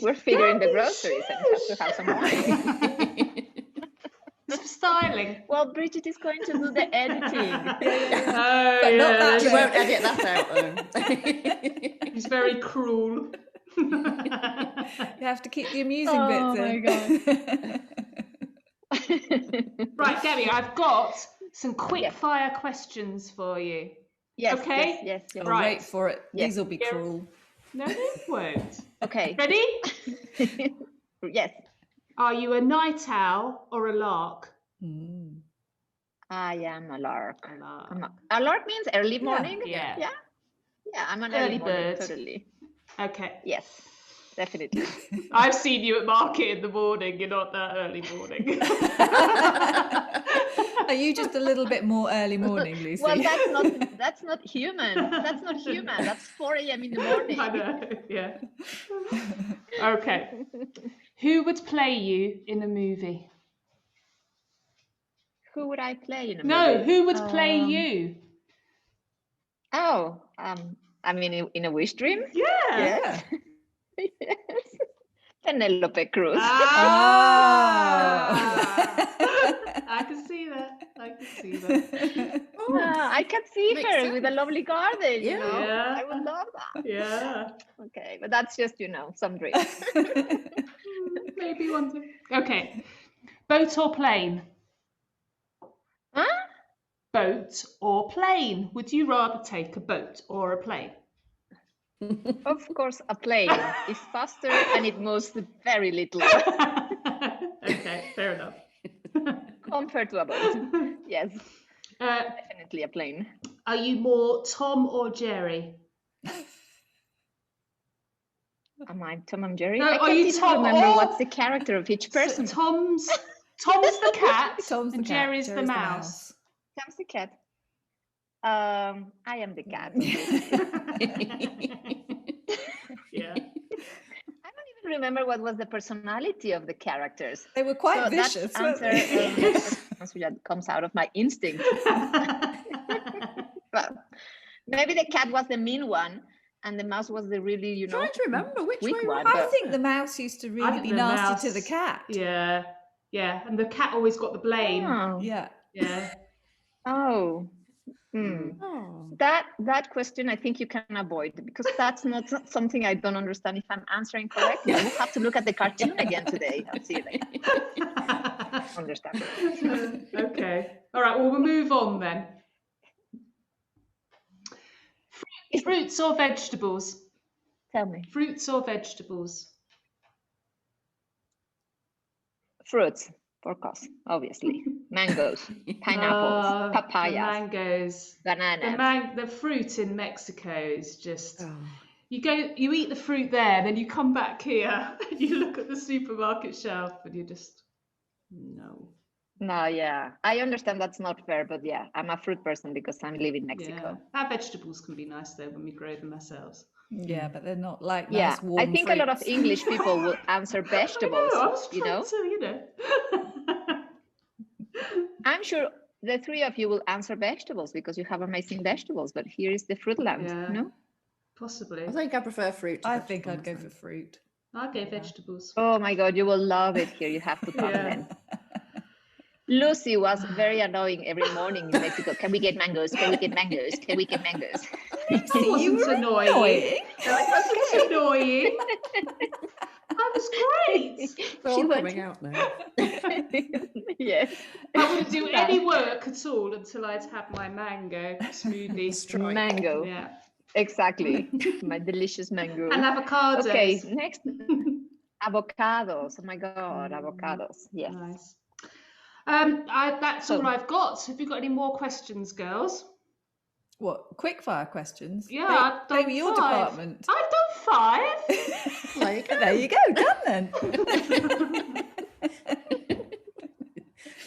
We're figuring the groceries and we have to have some wine. Some styling. Well, Bridget is going to do the editing. Oh, But not that You bit. won't edit that out, though. He's very cruel. You have to keep the amusing Oh, bits my in. Right, Gabby, I've got some quick fire questions for you. Yes, Okay. yes. Oh, Right. wait for it. Yes. These will be Yeah. cruel. No, they won't. Okay. Ready? Yes. Are you a night owl or a lark? I am a lark. A lark. A lark means early morning? Yeah. Yeah, I'm an Early early morning, bird. totally. Okay. Yes, definitely. I've seen you at market in the morning. You're not that early morning. Are you just a little bit more early morning, Lucy? Well, that's not human. That's not human. That's 4 a.m. in the morning. I know. Yeah. Okay. Who would play you in a movie? Who would I play in a No, movie? who would play you? Oh, I mean, in a wish dream? Yeah. Yes. Yes. Penelope Cruz. Ah. I can see that. I can see Makes her sense. with a lovely garden, Yeah. I would love that. Yeah. Okay, but that's just, some dreams. Maybe one day. Okay. Boat or plane? Huh? Boat or plane? Would you rather take a boat or a plane? Of course, a plane is faster and it moves very little Okay, fair enough. compared to a boat. Yes, Uh, definitely a plane. are you more Tom or Jerry? Am I Tom and Jerry? No, I are can't you even Tom remember or- what's the character of each person. So Tom's the cat, Tom's the and cat, Jerry's the mouse. Tom's the cat. I am the cat. Yeah. I don't even remember what was the personality of the characters. They were quite So that's vicious, weren't answer, they? answer that comes out of my instinct. Well, Maybe the cat was the mean one, and the mouse was the really, you know, Trying to remember which weak way one. round. I But think the mouse used to I really think be the nasty to the mouse- cat. Yeah, yeah, and the cat always got the blame. oh, Yeah. Yeah. oh. Oh. That question I think you can avoid, because that's not something I don't understand if I'm answering correctly. I will have to look at the cartoon again today and see if I understand. Okay. All right. Well, we'll move on then. Fruits or vegetables? Tell me. Fruits or vegetables? Fruits, for course, obviously. Mangoes, pineapples, The papayas, mangoes. bananas. The fruit in Mexico is just. Oh. You eat the fruit there, then you come back here, and you look at the supermarket shelf, and you just no. No, yeah, I understand that's not fair, but yeah, I'm a fruit person because I'm living in Mexico. Yeah. Our vegetables can be nice though when we grow them ourselves. Yeah, but they're not like Yeah, nice warm I think a lot of fruits. English people will answer vegetables, I was you trying know? to, you know. I'm sure the three of you will answer vegetables because you have amazing vegetables, but here is the fruit land, Yeah. you know? Possibly. I think I prefer fruit to I think I'd go vegetables, for fruit. I'll go vegetables. Oh my God, you will love it here. You have to come Yeah. then. Lucy was very annoying every morning in Mexico. Can we get mangoes? Can we get mangoes? Can we get mangoes? That You wasn't were annoying. That wasn't annoying. That was great. It's all coming out now. Yes. I wouldn't do any work at all until I'd had my mango smoothie. Strike. Mango. Yeah. Exactly. My delicious mango. And avocados. Okay, next. Avocados. Oh my God, avocados. Yes. Nice. That's So- all I've got. Have you got any more questions, girls? What, quick fire questions? Yeah, They- I've done they were your 5. department. I've done 5. There you go. There you go, done then. Oh,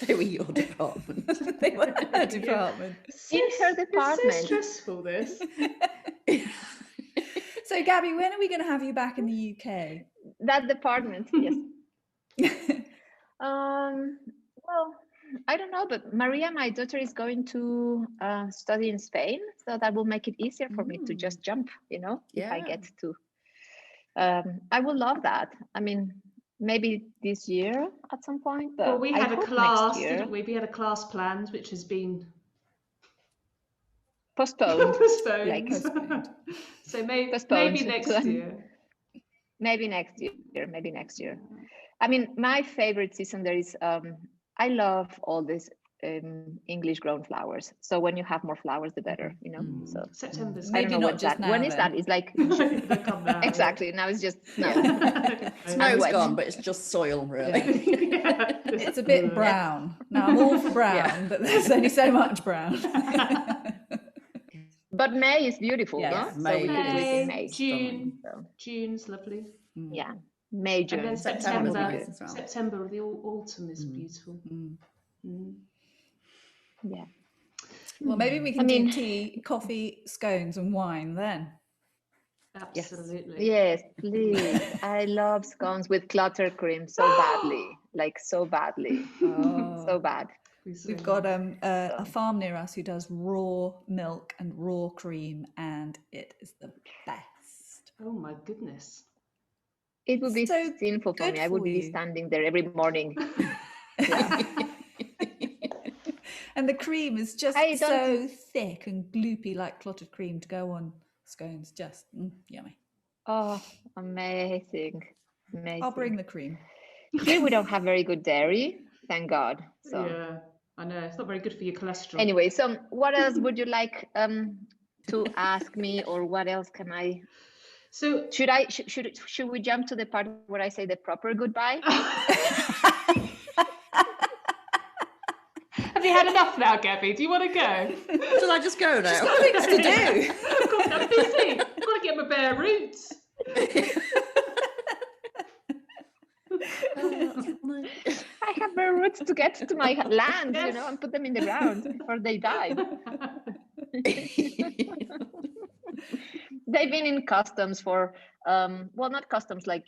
They were your department. They were her department. In her It's department. so stressful, this. So, Gabby, when are we going to have you back in the UK? That department, yes. Well, I don't know, but Maria, my daughter, is going to study in Spain, so that will make it easier for me to just jump, you know, if I Yeah. get to. I would love that. I mean, maybe this year at some point, but Well, we I had a hope class, next year. didn't we? We had a class planned, which has been Postponed. postponed. Like Postponed. So maybe Postponed. next year. Maybe next year. Maybe next year. I mean, my favorite season there is. I love all these English grown flowers. So when you have more flowers, the better, you know. So September's I don't Maybe know not what's just that. now, When is then. that? It's like They come now. exactly. Now it's just snow. Snow's wet. gone, but it's just soil, really. Yeah. It's a bit brown. Now, I'm all for brown, but there's only so much brown. But May is beautiful, Yes, no? So May we could do it in May, May. June. So, June's lovely. yeah, May, And June. then September's That would September. be nice good. as well. September, the autumn is beautiful. Yeah. Well, maybe we can I mean- do tea, coffee, scones, and wine then. Absolutely. Yes, please. I love scones with clutter cream so badly, like so badly, so bad. We've got a farm near us who does raw milk and raw cream, and it is the best. Oh my goodness. It would be So sinful for good me. I would for be you. standing there every morning. And the cream is just I so don't- thick and gloopy, like clotted cream to go on scones. Just yummy. Oh, amazing. Amazing. I'll bring the cream. Here we don't have very good dairy, thank God. So Yeah, I know. It's not very good for your cholesterol. anyway, so what else would you like to ask me, or what else can I? So Should we jump to the part where I say the proper goodbye? have you had enough now, Gabby? Do you want to go? Shall I just go now? Things to do. I'm busy. I've got to get my bare roots. I have my roots to get to my land, you know, and put them in the ground before they die. They've been in customs for, well, not customs, like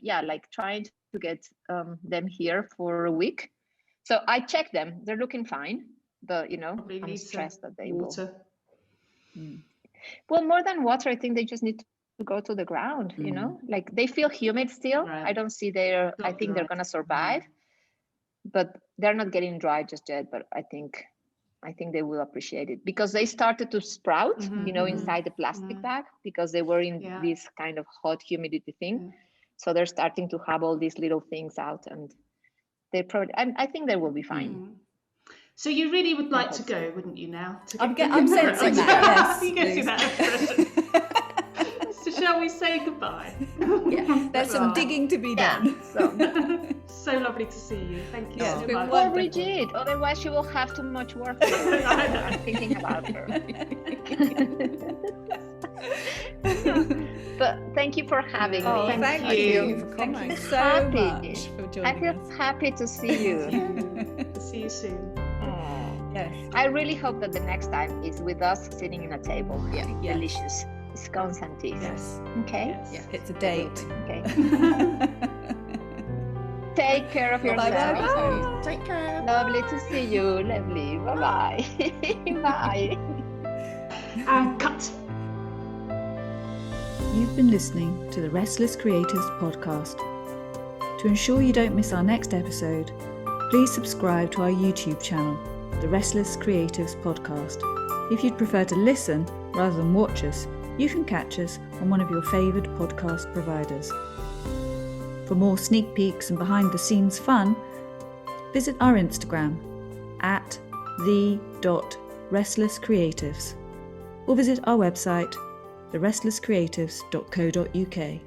trying to get them here for a week. So I checked them; they're looking fine, but you know, Probably I'm need some stressed that they will. water. Well, more than water, I think they just need to go to the ground, you know, like they feel humid still. Right. I don't see I Not think they're dry. going to survive, but they're not getting dry just yet. But I think they will appreciate it because they started to sprout, you know, inside the plastic bag because they were in this kind of hot humidity thing. So they're starting to have all these little things out, and they probably, I think they will be fine. So you really would like to hope go, wouldn't you now? I'm sensing that, yes. You can see that expression. So shall we say goodbye? Yeah, there's some digging to be done. So lovely to see you. Thank you so it's been much. Well, Brigitte, otherwise she will have too much work thinking about her. But thank you for having me. Oh, thank you for coming. Thank you so much for joining I feel us. happy to see you. See you soon. Yes. I really hope that the next time is with us sitting in a table. Yes. Delicious scones and teas. Yes. Okay. Yes. Yeah, it's a date. Okay. Take care of yourself. Bye-bye. Take care. Lovely to see you. Lovely. Bye-bye. Bye. And cut. You've been listening to the Restless Creatives podcast. To ensure you don't miss our next episode, please subscribe to our YouTube channel, the Restless Creatives podcast. If you'd prefer to listen rather than watch us, you can catch us on one of your favoured podcast providers. For more sneak peeks and behind the scenes fun, visit our Instagram at the.restlesscreatives or visit our website therestlesscreatives.co.uk.